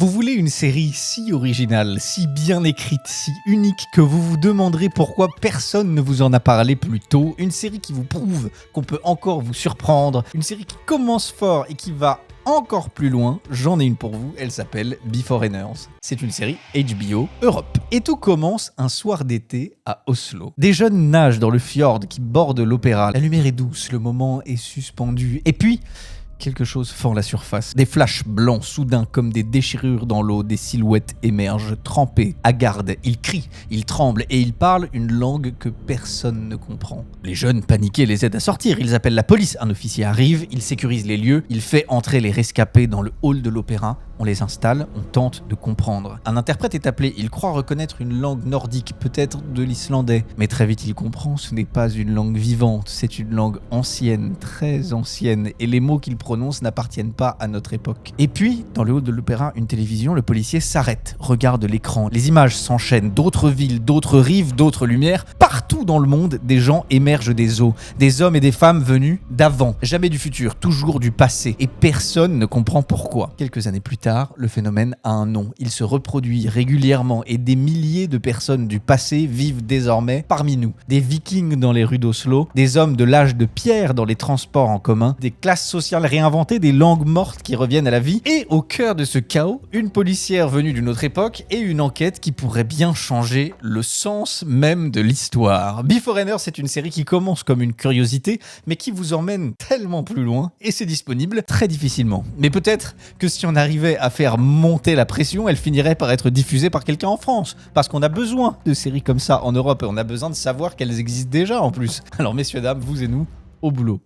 Vous voulez une série si originale, si bien écrite, si unique que vous vous demanderez pourquoi personne ne vous en a parlé plus tôt. Une série qui vous prouve qu'on peut encore vous surprendre. Une série qui commence fort et qui va encore plus loin. J'en ai une pour vous, elle s'appelle Beforeigners. C'est une série HBO Europe. Et tout commence un soir d'été à Oslo. Des jeunes nagent dans le fjord qui borde l'opéra. La lumière est douce, le moment est suspendu. Et puis, quelque chose fend la surface. Des flashs blancs soudains comme des déchirures dans l'eau, des silhouettes émergent, trempées, hagardes. Ils crient, ils tremblent et ils parlent une langue que personne ne comprend. Les jeunes paniqués les aident à sortir, ils appellent la police. Un officier arrive, il sécurise les lieux, il fait entrer les rescapés dans le hall de l'opéra. On les installe, on tente de comprendre. Un interprète est appelé, il croit reconnaître une langue nordique, peut-être de l'islandais. Mais très vite il comprend, ce n'est pas une langue vivante, c'est une langue ancienne, très ancienne, et les mots qu'il prononce n'appartiennent pas à notre époque. Et puis, dans le hall de l'opéra, une télévision, le policier s'arrête, regarde l'écran. Les images s'enchaînent, d'autres villes, d'autres rives, d'autres lumières. Partout dans le monde, des gens émergent des eaux, des hommes et des femmes venus d'avant, jamais du futur, toujours du passé, et personne ne comprend pourquoi. Quelques années plus tard, le phénomène a un nom. Il se reproduit régulièrement et des milliers de personnes du passé vivent désormais parmi nous. Des vikings dans les rues d'Oslo, des hommes de l'âge de pierre dans les transports en commun, des classes sociales réinventées, des langues mortes qui reviennent à la vie. Et au cœur de ce chaos, une policière venue d'une autre époque et une enquête qui pourrait bien changer le sens même de l'histoire. Beforeigners, c'est une série qui commence comme une curiosité, mais qui vous emmène tellement plus loin et c'est disponible très difficilement. Mais peut-être que si on arrivait à faire monter la pression, elle finirait par être diffusée par quelqu'un en France. Parce qu'on a besoin de séries comme ça en Europe et on a besoin de savoir qu'elles existent déjà en plus. Alors messieurs, dames, vous et nous, au boulot.